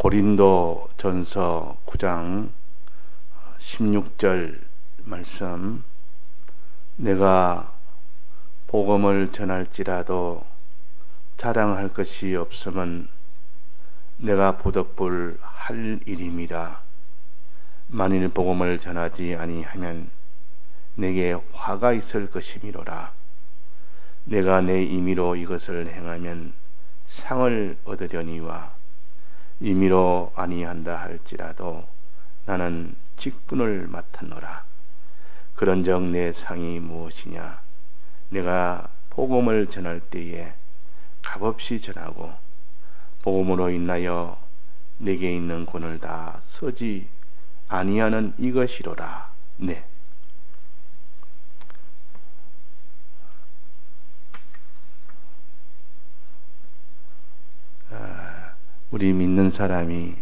고린도 전서 9장 16절 말씀, 내가 복음을 전할지라도 자랑할 것이 없음은 내가 부득불 할 일임이라. 만일 복음을 전하지 아니하면 내게 화가 있을 것이미로라. 내가 내 임의로 이것을 행하면 상을 얻으려니와 임의로 아니한다 할지라도 나는 직분을 맡았노라. 그런즉 내 상이 무엇이냐? 내가 복음을 전할 때에 값없이 전하고 복음으로 인하여 내게 있는 권을 다 쓰지 아니하는 이것이로라. 네. 우리 믿는 사람이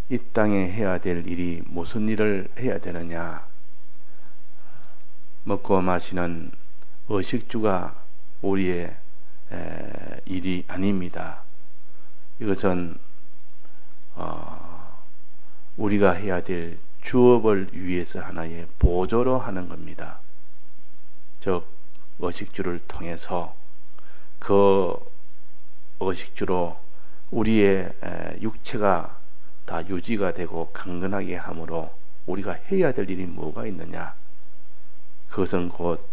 이 땅에 해야 될 일이 무슨 일을 해야 되느냐? 먹고 마시는 의식주가 우리의 일이 아닙니다. 이것은 우리가 해야 될 주업을 위해서 하나의 보조로 하는 겁니다. 즉 의식주를 통해서 그 의식주로 우리의 육체가 다 유지가 되고 강건하게 함으로 우리가 해야 될 일이 뭐가 있느냐? 그것은 곧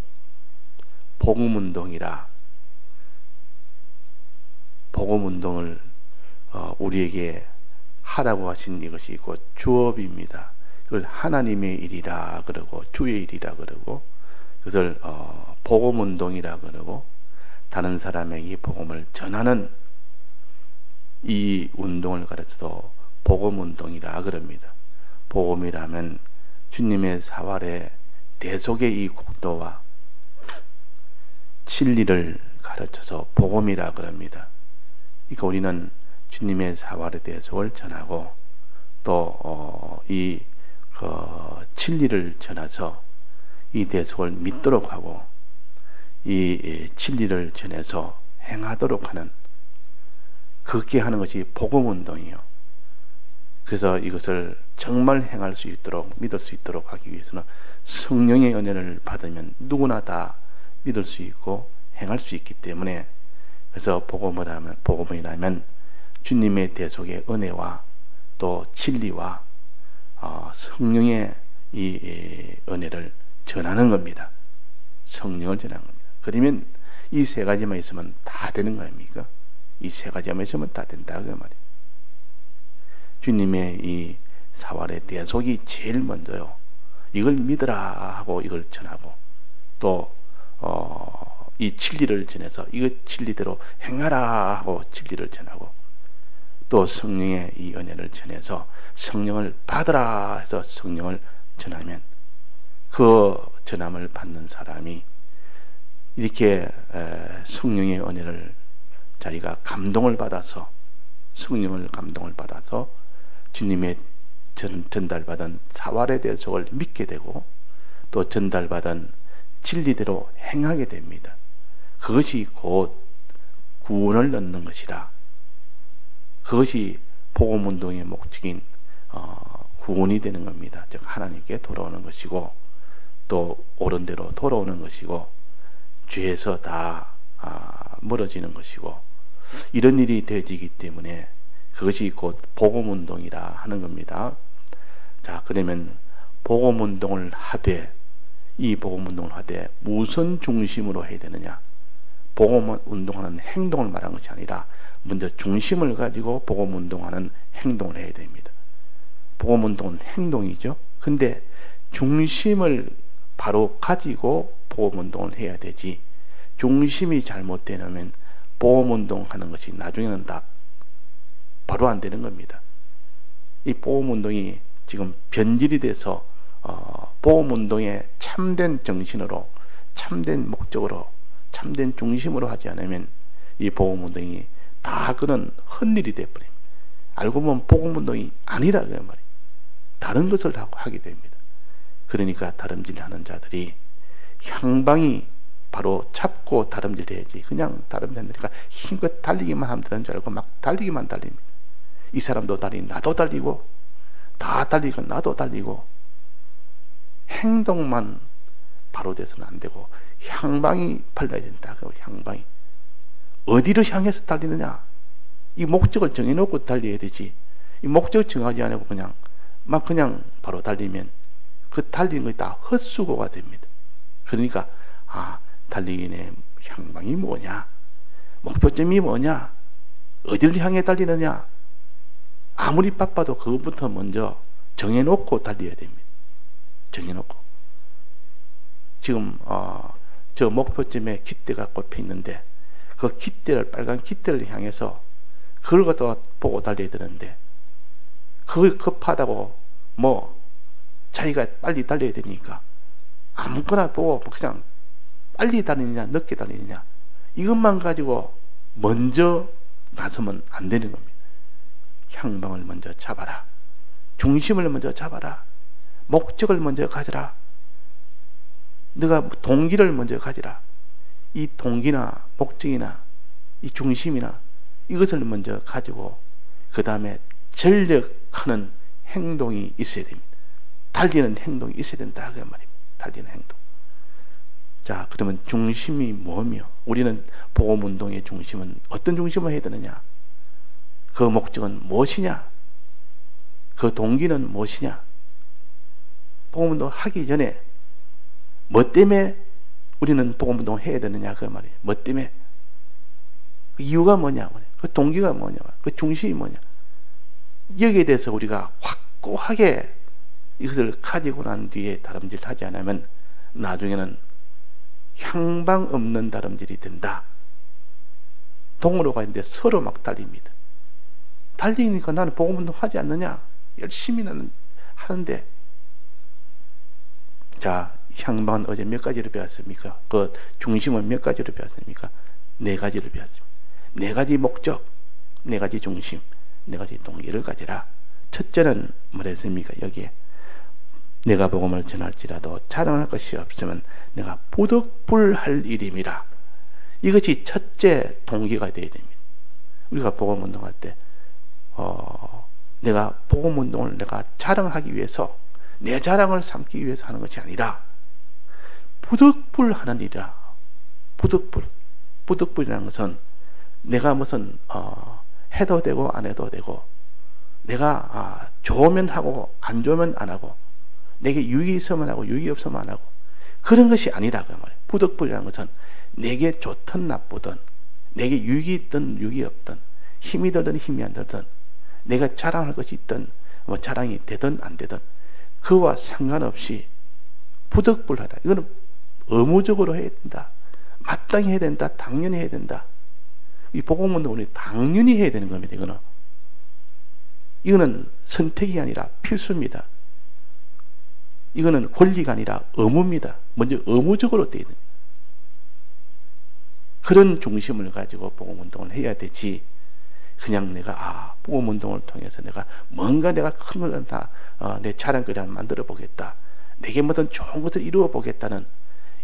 복음운동이라. 복음운동을 우리에게 하라고 하신 이것이 곧 주업입니다. 그걸 하나님의 일이라 그러고 주의 일이라 그러고 그것을 복음운동이라 그러고 다른 사람에게 복음을 전하는 이 운동을 가르쳐도 복음운동이라 그럽니다. 복음이라면 주님의 사활의 대속의 이 국도와 진리를 가르쳐서 복음이라 그럽니다. 그러니까 우리는 주님의 사활의 대속을 전하고 또 이 진리를 전해서 이 대속을 믿도록 하고 이 진리를 전해서 행하도록 하는, 그렇게 하는 것이 복음운동이요. 그래서 이것을 정말 행할 수 있도록, 믿을 수 있도록 하기 위해서는 성령의 은혜를 받으면 누구나 다 믿을 수 있고 행할 수 있기 때문에, 그래서 복음이라면 주님의 대속의 은혜와 또 진리와 성령의 이 은혜를 전하는 겁니다. 성령을 전하는 겁니다. 그러면 이 세 가지만 있으면 다 되는 거 아닙니까? 이 세 가지만 있으면 다 된다 그 말이에요. 주님의 이 사활의 대속이 제일 먼저요. 이걸 믿으라 하고 이걸 전하고 또 이 진리를 전해서 이거 진리대로 행하라 하고 진리를 전하고 또 성령의 이 은혜를 전해서 성령을 받으라 해서 성령을 전하면 그 전함을 받는 사람이 이렇게 성령의 은혜를 자기가 감동을 받아서 성령을 감동을 받아서 주님의 전달받은 사활의 대속을 믿게 되고 또 전달받은 진리대로 행하게 됩니다. 그것이 곧 구원을 얻는 것이라. 그것이 복음운동의 목적인 구원이 되는 겁니다. 즉 하나님께 돌아오는 것이고 또 옳은 대로 돌아오는 것이고 죄에서 다 멀어지는 것이고 이런 일이 되어지기 때문에 그것이 곧 복음운동이라 하는 겁니다. 자, 그러면 복음운동을 하되 이 복음운동을 하되 무슨 중심으로 해야 되느냐? 복음운동하는 행동을 말한 것이 아니라 먼저 중심을 가지고 복음운동하는 행동을 해야 됩니다. 복음운동은 행동이죠. 근데 중심을 바로 가지고 복음운동을 해야 되지, 중심이 잘못되면 복음운동하는 것이 나중에는 다 바로 안 되는 겁니다. 이 복음운동이 지금 변질이 돼서 복음운동의 참된 정신으로, 참된 목적으로, 참된 중심으로 하지 않으면 이 복음운동이 다 그런 헛일이 되어버립니다. 알고 보면 복음운동이 아니라 그 말이에요. 다른 것을 하게 됩니다. 그러니까 다름질하는 자들이 향방이 바로 잡고 다름질해야지 그냥 다름질하니까 힘껏 달리기만 하면 되는 줄 알고 막 달리기만 달립니다. 이 사람도 달리고 나도 달리고 다 달리고 나도 달리고 행동만 바로 돼서는 안 되고 향방이 발라야 된다. 향방이 어디로 향해서 달리느냐, 이 목적을 정해놓고 달려야 되지. 이 목적을 정하지 않고 그냥 바로 달리면 그 달리는 것이 다 헛수고가 됩니다. 그러니까 달리기의 향방이 뭐냐, 목표점이 뭐냐, 어디를 향해 달리느냐, 아무리 바빠도 그것부터 먼저 정해놓고 달려야 됩니다. 정해놓고. 지금 저 목표점에 깃대가 꼽혀 있는데 그 깃대를, 빨간 깃대를 향해서 그걸 갖다가 보고 달려야 되는데 그걸 급하다고 자기가 빨리 달려야 되니까 아무거나 보고 그냥 빨리 달리느냐 늦게 달리느냐 이것만 가지고 먼저 나서면 안 되는 겁니다. 향방을 먼저 잡아라. 중심을 먼저 잡아라. 목적을 먼저 가져라. 네가 동기를 먼저 가지라. 이 동기나 목적이나 이 중심이나 이것을 먼저 가지고 그 다음에 전력하는 행동이 있어야 됩니다. 달리는 행동이 있어야 된다 그 말입니다. 달리는 행동. 자, 그러면 중심이 뭐며, 우리는 복음운동의 중심은 어떤 중심을 해야 되느냐, 그 목적은 무엇이냐, 그 동기는 무엇이냐. 복음운동 하기 전에 뭐 때문에 우리는 복음운동을 해야 되느냐 그 말이에요. 뭐 때문에, 그 이유가 뭐냐, 그 동기가 뭐냐, 그 중심이 뭐냐. 여기에 대해서 우리가 확고하게 이것을 가지고 난 뒤에 다름질을 하지 않으면 나중에는 향방 없는 다름질이 된다. 동으로가 있는데 서로 막 달립니다. 달리니까 나는 복음운동 하지 않느냐, 열심히 나는 하는데. 자, 향방은 어제 몇 가지를 배웠습니까? 그 중심은 몇 가지를 배웠습니까? 4가지를 배웠습니다. 4가지 목적, 4가지 중심, 4가지 동기를 가지라. 첫째는 뭐랬습니까? 여기에 내가 복음을 전할지라도 자랑할 것이 없으면 내가 부득불할 일임이라. 이것이 첫째 동기가 되어야 됩니다. 우리가 복음운동할 때 내가 복음운동을 내가 자랑하기 위해서, 내 자랑을 삼기 위해서 하는 것이 아니라 부득불하는 일이라. 부득불이라는 것은 내가 무슨 해도 되고 안 해도 되고, 내가 좋으면 하고 안 좋으면 안 하고, 내게 유익이 있으면 하고 유익이 없으면 안 하고, 그런 것이 아니라 그 말이에요. 부득불이라는 것은 내게 좋든 나쁘든, 내게 유익이 있든 유익이 없든, 힘이 들든 힘이 안 들든, 내가 자랑할 것이 있든 자랑이 되든 안 되든 그와 상관없이 부득불하다. 이거는 의무적으로 해야 된다. 마땅히 해야 된다. 당연히 해야 된다. 이 복음운동은 당연히 해야 되는 겁니다. 이거는 선택이 아니라 필수입니다. 이거는 권리가 아니라 의무입니다. 먼저 의무적으로 되어 있는 그런 중심을 가지고 복음운동을 해야 되지, 그냥 내가 복음운동을 통해서 내가 뭔가 내가 큰 걸 다 내 자랑거리 하나 만들어 보겠다, 내게 뭐든 좋은 것을 이루어 보겠다는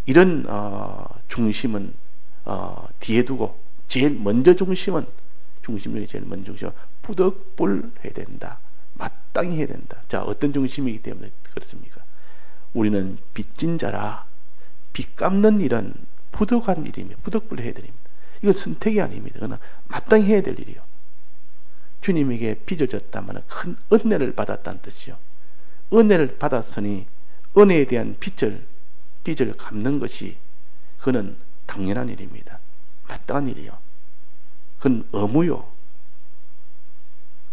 이런 중심은 뒤에 두고, 제일 먼저 중심은 부득불해야 된다. 마땅히 해야 된다. 자, 어떤 중심이기 때문에 그렇습니까? 우리는 빚진 자라. 빚 갚는 일은 부득한 일입니다. 부득불해야 됩니다. 이건 선택이 아닙니다. 이거는 마땅히 해야 될 일이요. 주님에게 빚을 졌다면 큰 은혜를 받았다는 뜻이요. 은혜를 받았으니 은혜에 대한 빚을 갚는 것이 그는 당연한 일입니다. 마땅한 일이요. 그건 의무요.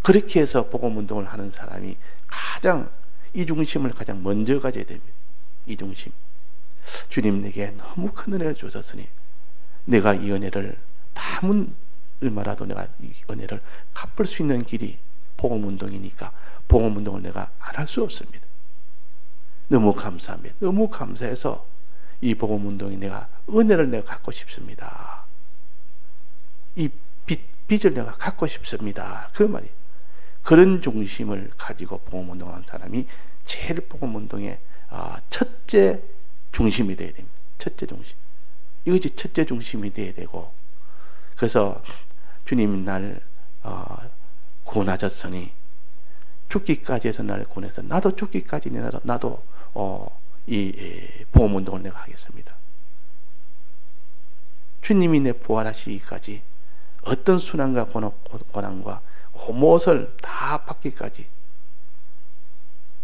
그렇게 해서 복음운동을 하는 사람이 가장 이 중심을 가장 먼저 가져야 됩니다. 이 중심. 주님 내게 너무 큰 은혜를 주셨으니 내가 이 은혜를 남은 얼마라도 내가 이 은혜를 갚을 수 있는 길이 복음운동이니까 복음운동을 내가 안 할 수 없습니다. 너무 감사합니다. 너무 감사해서 이 복음운동이 내가 은혜를 내가 갖고 싶습니다. 이 빚을 내가 갖고 싶습니다. 그 말이. 그런 중심을 가지고 복음운동하는 사람이 제일 복음운동의 첫째 중심이 되어야 됩니다. 첫째 중심. 이것이 첫째 중심이 되어야 되고, 그래서 주님이 날 구원하셨으니 죽기까지 해서 나를 구원해서 나도 죽기까지 나도 이 복음운동을 내가 하겠습니다. 주님이 내 부활하시기까지 어떤 순환과 고난과 무엇을 다 받기까지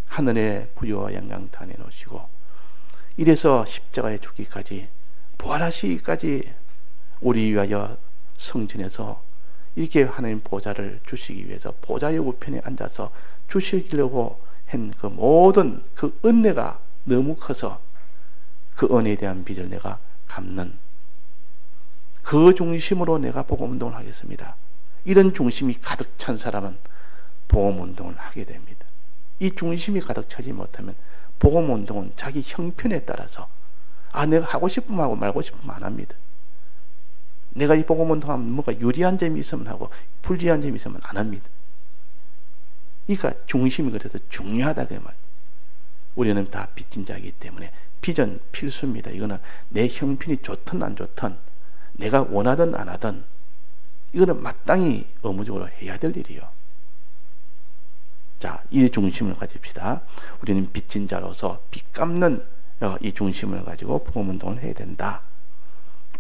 하늘의 부유와 영광 다 내놓으시고 이래서 십자가에 죽기까지 부활하시기까지 우리 위하여 성전에서 이렇게 하나님 보좌를 주시기 위해서 보좌의 우편에 앉아서 주시려고 한 그 모든 그 은혜가 너무 커서 그 은혜에 대한 빚을 내가 갚는 그 중심으로 내가 복음운동을 하겠습니다. 이런 중심이 가득 찬 사람은 복음운동을 하게 됩니다. 이 중심이 가득 차지 못하면 복음운동은 자기 형편에 따라서 내가 하고 싶으면 하고 말고 싶으면 안 합니다. 내가 이 복음운동하면 뭔가 유리한 점이 있으면 하고 불리한 점이 있으면 안 합니다. 그러니까 중심이 그래서 중요하다 그 말. 우리는 다 빚진 자이기 때문에 빚은 필수입니다. 이거는 내 형편이 좋든 안 좋든 내가 원하든 안 하든 이거는 마땅히 의무적으로 해야 될 일이요. 자, 이 중심을 가집시다. 우리는 빚진 자로서 빚 갚는 이 중심을 가지고 복음운동을 해야 된다.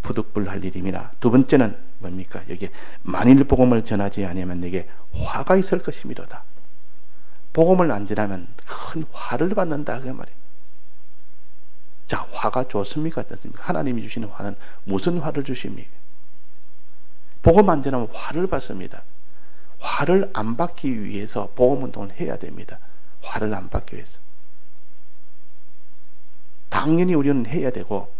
부득불할 일임이나. 두 번째는 뭡니까? 여기 만일 복음을 전하지 아니하면 내게 화가 있을 것이미로다. 복음을 안 전하면 큰 화를 받는다 그 말이에요. 자, 화가 좋습니까? 어떻습니까? 하나님이 주시는 화는 무슨 화를 주십니까? 복음 안 전하면 화를 받습니다. 화를 안 받기 위해서 복음운동을 해야 됩니다. 화를 안 받기 위해서. 당연히 우리는 해야 되고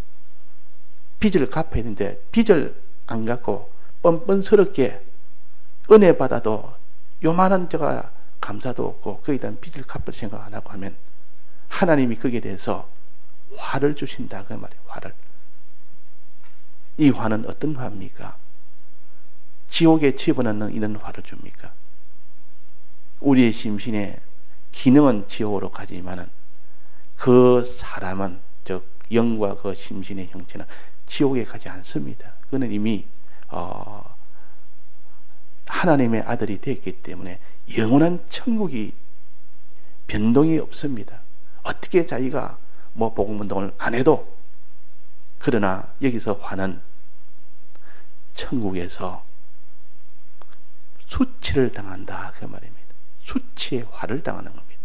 빚을 갚아야 되는데 빚을 안 갚고 뻔뻔스럽게 은혜 받아도 요만한 제가 감사도 없고 거기에 대한 빚을 갚을 생각 안 하고 하면 하나님이 거기에 대해서 화를 주신다 그 말이에요. 화를. 이 화는 어떤 화입니까? 지옥에 집어넣는 이런 화를 줍니까? 우리의 심신의 기능은 지옥으로 가지만은 그 사람은 즉 영과 그 심신의 형체는 지옥에 가지 않습니다. 그는 이미 하나님의 아들이 되었기 때문에 영원한 천국이 변동이 없습니다. 어떻게 자기가 뭐 복음운동을 안 해도 그러나 여기서 화는 천국에서 수치를 당한다 그 말입니다. 수치의 화를 당하는 겁니다.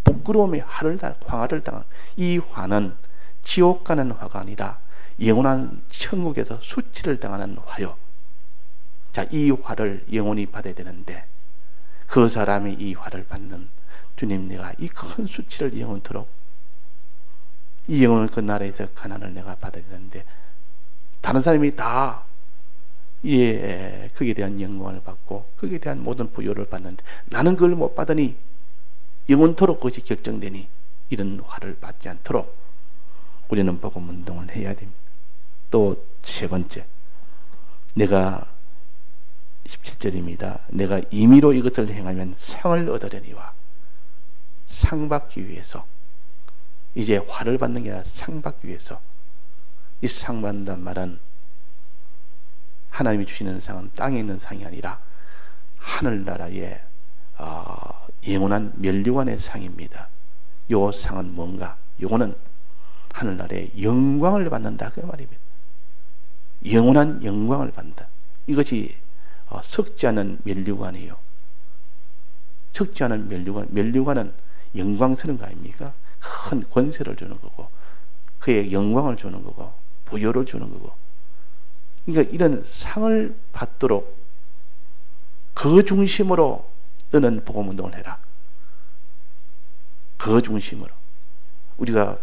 부끄러움의 화를 당하는 이 화는 지옥 가는 화가 아니라 영원한 천국에서 수치를 당하는 화요. 자, 이 화를 영원히 받아야 되는데 그 사람이 이 화를 받는 주님, 내가 이 큰 수치를 영원토록 이 영혼을 그 나라에서 가난을 내가 받아야 되는데 다른 사람이 다 거기에 대한 영광을 받고 거기에 대한 모든 부여를 받는데 나는 그걸 못 받으니 영원토록 그것이 결정되니 이런 화를 받지 않도록 우리는 복음운동을 해야 됩니다. 또 세 번째, 내가 17절입니다. 내가 임의로 이것을 행하면 상을 얻으려니와. 상 받기 위해서, 이제 화를 받는 게 아니라 상 받기 위해서. 이 상 받는다는 말은 하나님이 주시는 상은 땅에 있는 상이 아니라 하늘나라의 영원한 면류관의 상입니다. 요 상은 뭔가? 요거는 하늘나라의 영광을 받는다 그 말입니다. 영원한 영광을 받는다. 이것이 썩지 않은 면류관이에요. 썩지 않은 면류관은 영광스러운 거 아닙니까? 큰 권세를 주는 거고 그의 영광을 주는 거고 부여를 주는 거고. 그러니까 이런 상을 받도록 그 중심으로 너는 복음운동을 해라. 그 중심으로. 우리가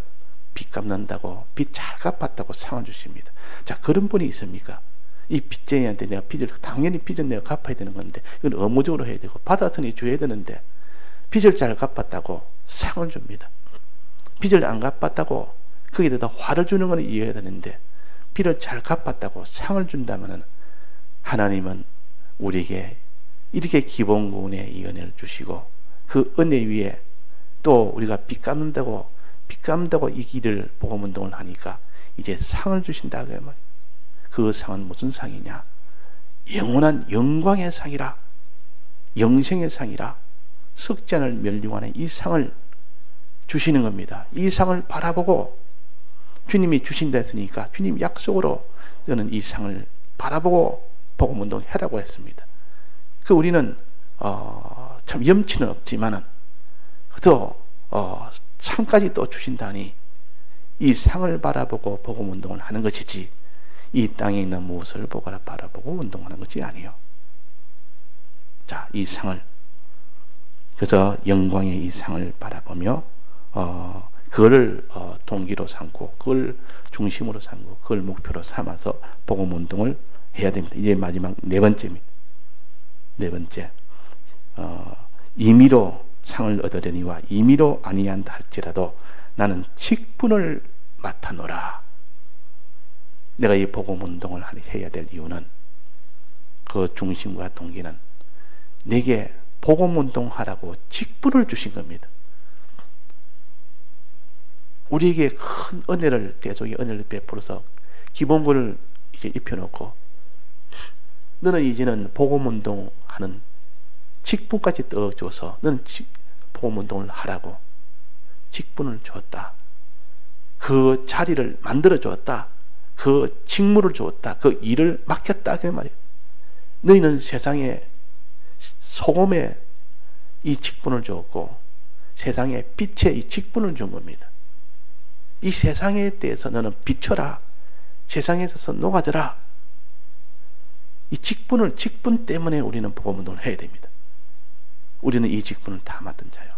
빚 갚는다고 빚 잘 갚았다고 상을 주십니다. 자, 그런 분이 있습니까? 이 빚쟁이한테 내가 빚을, 당연히 빚은 내가 갚아야 되는 건데 이건 의무적으로 해야 되고 받았으니 줘야 되는데 빚을 잘 갚았다고 상을 줍니다. 빚을 안 갚았다고 거기에 대해서 화를 주는 건 이해해야 되는데 빚을 잘 갚았다고 상을 준다면 하나님은 우리에게 이렇게 기본구원의 이 은혜를 주시고 그 은혜 위에 또 우리가 빚 갚는다고 이 길을 복음운동을 하니까 이제 상을 주신다 그 말이에요. 그 상은 무슨 상이냐? 영원한 영광의 상이라. 영생의 상이라 썩지 않을 멸류관의 이 상을 주시는 겁니다. 이 상을 바라보고 주님이 주신다 했으니까 주님 약속으로 너는 이 상을 바라보고 복음운동 해라고 했습니다. 그 우리는 참 염치는 없지만은 또 상까지 또 주신다니 이 상을 바라보고 복음운동을 하는 것이지 이 땅에 있는 무엇을 보거나 바라보고 운동하는 것이 아니요. 자, 이 상을, 그래서 영광의 이 상을 바라보며 그거를 동기로 삼고 그걸 중심으로 삼고 그걸 목표로 삼아서 복음운동을 해야 됩니다. 이제 마지막 네 번째입니다. 네 번째, 임의로 상을 얻으려니와 임의로 아니한다 할지라도 나는 직분을 맡아노라. 내가 이 복음운동을 해야 될 이유는 그 중심과 동기는 내게 복음운동하라고 직분을 주신 겁니다. 우리에게 큰 은혜를, 대속의 은혜를 베풀어서 기본권을 이제 입혀놓고 너는 이제는 복음운동하는 직분까지 떠줘서 너는 복음운동을 하라고 직분을 주었다. 그 자리를 만들어 주었다. 그 직무를 주었다. 그 일을 맡겼다. 그 말이에요. 너희는 세상에 소금에 이 직분을 주었고 세상에 빛에 이 직분을 준 겁니다. 이 세상에 대해서 너는 비춰라. 세상에 있어서 녹아져라. 이 직분 때문에 우리는 복음운동을 해야 됩니다. 우리는 이 직분을 다 맡은 자요.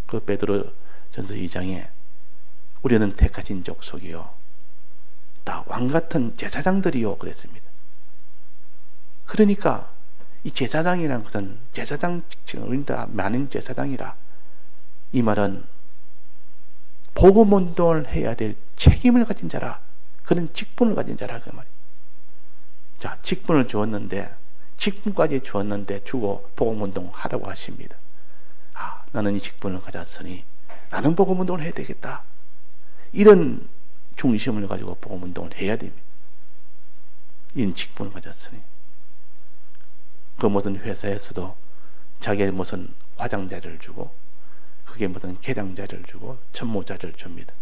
그 베드로 전서 2장에 우리는 택하신 족속이요 다 왕같은 제사장들이요 그랬습니다. 그러니까 이 제사장이라는 것은 제사장 직책은 우리는 다 많은 제사장이라 이 말은 복음운동을 해야 될 책임을 가진 자라, 그런 직분을 가진 자라 그 말이에요. 자, 직분을 주었는데 직분까지 주었는데 주고 복음운동 하라고 하십니다. 아, 나는 이 직분을 가졌으니 나는 복음운동을 해야 되겠다. 이런 중심을 가지고 복음운동을 해야 됩니다. 이런 직분을 가졌으니. 그 무슨 회사에서도 자기의 무슨 과장자를 주고 그게 무슨 계장자를 주고 전무자를 줍니다.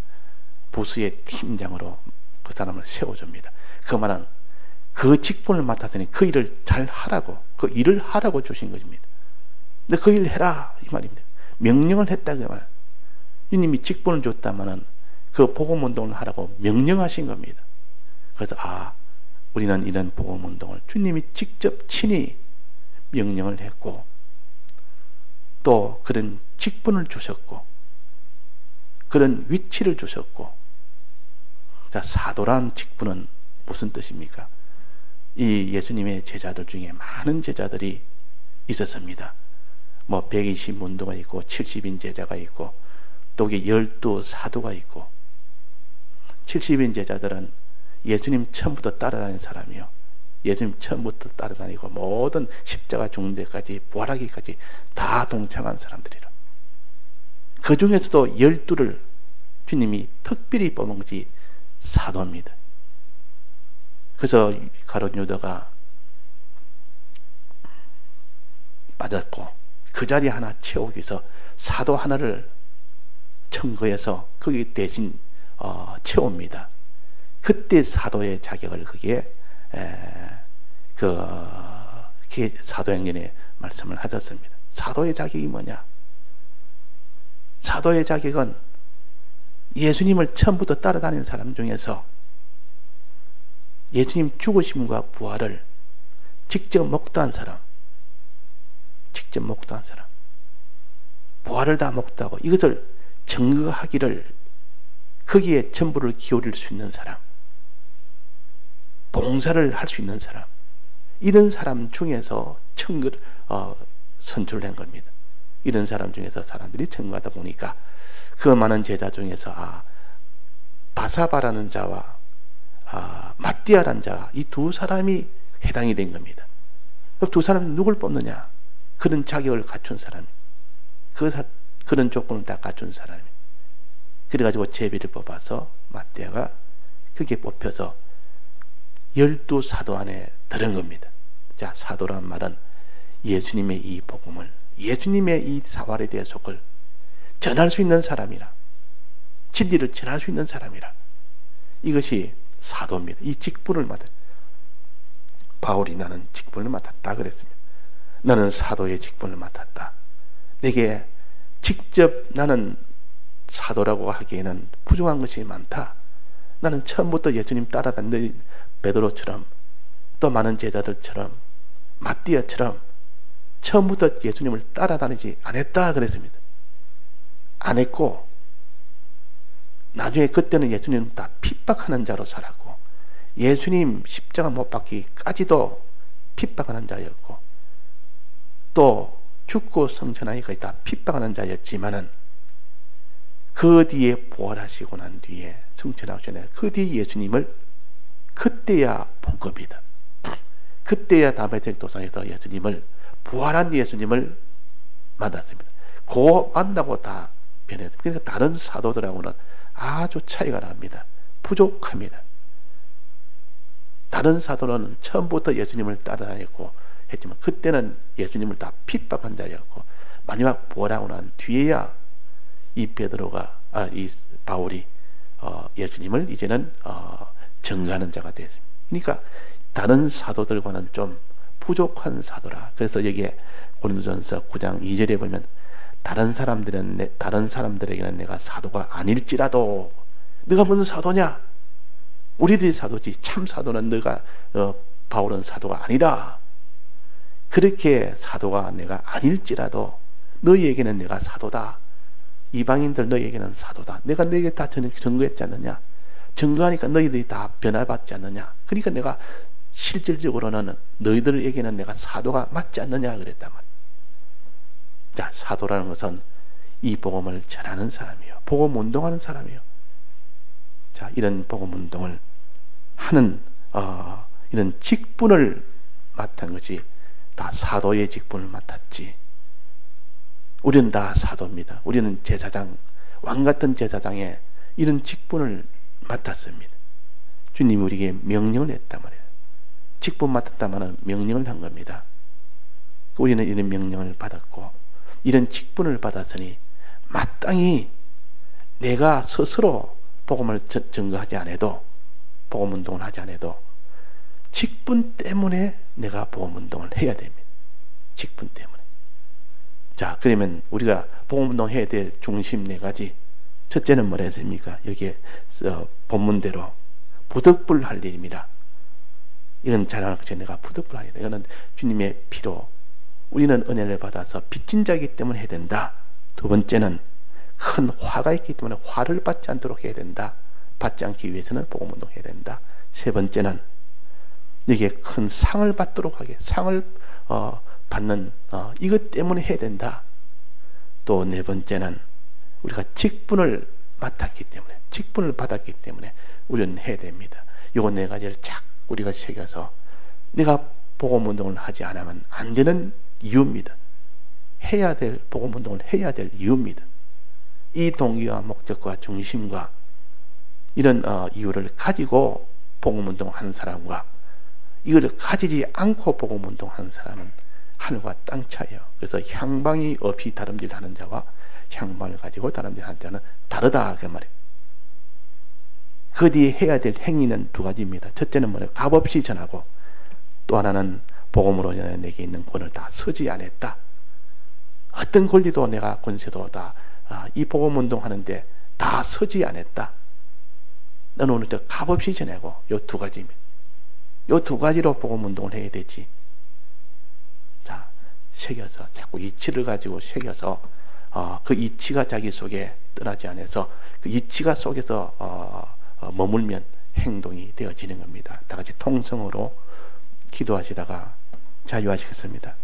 부수의 팀장으로 그 사람을 세워줍니다. 그 말은 그 직분을 맡았으니 그 일을 잘 하라고, 그 일을 하라고 주신 것입니다. 근데 그 일을 해라 이 말입니다. 명령을 했다 그 말. 주님이 직분을 줬다마는 그 복음운동을 하라고 명령하신 겁니다. 그래서 우리는 이런 복음운동을 주님이 직접 친히 명령을 했고 또 그런 직분을 주셨고 그런 위치를 주셨고. 자, 사도란 직분은 무슨 뜻입니까? 이 예수님의 제자들 중에 많은 제자들이 있었습니다. 뭐 120문도가 있고 70인 제자가 있고 또 12 사도가 있고 70인 제자들은 예수님 처음부터 따라다니는 사람이요. 예수님 처음부터 따라다니고 모든 십자가 죽는 데까지 부활하기까지 다 동참한 사람들이라. 그 중에서도 12를 주님이 특별히 뽑은 것이 사도입니다. 그래서 가룟 유다가 빠졌고 그 자리 하나 채우기 위해서 사도 하나를 청구해서 거기 대신 채웁니다. 그때 사도의 자격을 거기에 사도행전에 말씀을 하셨습니다. 사도의 자격이 뭐냐? 사도의 자격은 예수님을 처음부터 따라다니는 사람 중에서 예수님 죽으심과 부활을 직접 목도한 사람, 부활을 다 목도하고 이것을 증거하기를 거기에 전부를 기울일 수 있는 사람, 봉사를 할 수 있는 사람, 이런 사람 중에서 선출된 겁니다. 이런 사람 중에서 사람들이 청구하다 보니까 그 많은 제자 중에서 바사바라는 자와 마띠아라는 자, 이 두 사람이 해당이 된 겁니다. 두 사람이 누굴 뽑느냐? 그런 자격을 갖춘 사람이, 그런 조건을 다 갖춘 사람이. 그래가지고 제비를 뽑아서 마띠아가 그게 뽑혀서 12 사도 안에 들은 겁니다. 자, 사도란 말은 예수님의 이 복음을, 예수님의 이 사활에 대해 속을 전할 수 있는 사람이라, 진리를 전할 수 있는 사람이라. 이것이 사도입니다. 이 직분을 맡아, 바울이 나는 직분을 맡았다 그랬습니다. 나는 사도의 직분을 맡았다. 내게 직접 나는 사도라고 하기에는 부족한 것이 많다. 나는 처음부터 예수님 따라다니는 베드로처럼, 또 많은 제자들처럼, 마띠아처럼 처음부터 예수님을 따라다니지 않았다 그랬습니다. 안 했고, 나중에 그때는 예수님 다 핍박하는 자로 살았고, 예수님 십자가 못 박기까지도 핍박하는 자였고, 또 죽고 성천하기까지 다 핍박하는 자였지만은 그 뒤에 부활하시고 난 뒤에 성천하시고 그 뒤에 예수님을 그때야 본 겁니다. 그때야 다메섹 도상에서 예수님을, 부활한 예수님을 만났습니다. 그 만나고 다 변했습니다. 그래서 다른 사도들하고는 아주 차이가 납니다. 부족합니다. 다른 사도는 처음부터 예수님을 따라다녔고 했지만 그때는 예수님을 다 핍박한 자였고, 마지막 부활하고 난 뒤에야 이 베드로가, 이 바울이 예수님을 이제는 증거하는 자가 되었습니다. 그러니까 다른 사도들과는 좀 부족한 사도라. 그래서 여기에 고린도전서 9장 2절에 보면 다른 사람들에게는 내가 사도가 아닐지라도, 네가 무슨 사도냐? 우리들이 사도지 참 사도는 네가 바울은 사도가 아니라. 그렇게 사도가 내가 아닐지라도 너희에게는 내가 사도다. 이방인들 너희에게는 사도다. 내가 너희에게 다 증거했지 않느냐? 증거하니까 너희들이 다 변화받지 않느냐? 그러니까 내가 실질적으로는 너희들에게는 내가 사도가 맞지 않느냐 그랬단 말이에요. 자, 사도라는 것은 이 복음을 전하는 사람이에요. 복음 운동하는 사람이에요. 자, 이런 복음 운동을 하는 이런 직분을 맡은 것이 다 사도의 직분을 맡았지. 우리는 다 사도입니다. 우리는 제사장, 왕같은 제사장의 이런 직분을 맡았습니다. 주님이 우리에게 명령을 했단 말이에요. 직분 맡았다면 명령을 한 겁니다. 우리는 이런 명령을 받았고, 이런 직분을 받았으니 마땅히 내가 스스로 복음을 증거하지 않아도, 복음 운동을 하지 않아도 직분 때문에 내가 복음 운동을 해야 됩니다. 직분 때문에. 자, 그러면 우리가 복음 운동 해야 될 중심 네 가지. 첫째는 뭐라 했습니까? 여기에 본문대로 부득불할 일입니다. 이건 자랑할 것이 내가 부득불할 일. 이거는 주님의 피로 우리는 은혜를 받아서 빚진 자이기 때문에 해야 된다. 두 번째는 큰 화가 있기 때문에 화를 받지 않도록 해야 된다. 받지 않기 위해서는 복음 운동 해야 된다. 세 번째는 여기에 큰 상을 받도록 하게, 상을 받는 이것 때문에 해야 된다. 또 네 번째는 우리가 직분을 맡았기 때문에, 직분을 받았기 때문에 우리는 해야 됩니다. 요 네 가지를 착 우리가 새겨서 내가 복음 운동을 하지 않으면 안 되는 이유입니다. 해야 될, 복음 운동을 해야 될 이유입니다. 이 동기와 목적과 중심과 이런 이유를 가지고 복음 운동을 하는 사람과 이걸 가지지 않고 복음 운동을 하는 사람은 하늘과 땅 차이에요. 그래서 향방이 없이 다름질 하는 자와 향방을 가지고 다름질 하는 자는 다르다 그 말이에요. 그 뒤에 해야 될 행위는 두 가지입니다. 첫째는 뭐냐? 값없이 전하고, 또 하나는 복음으로 내게 있는 권을 다 쓰지 않았다. 어떤 권리도 내가 권세도 다 이 복음 운동하는데 다 쓰지 않았다. 나는 오늘 값없이 전하고, 요 두 가지입니다. 요 두 가지로 복음 운동을 해야 되지. 자, 새겨서 자꾸 이치를 가지고 새겨서 그 이치가 자기 속에 떠나지 않아서 그 이치가 속에서 머물면 행동이 되어지는 겁니다. 다 같이 통성으로 기도하시다가 자유하시겠습니다.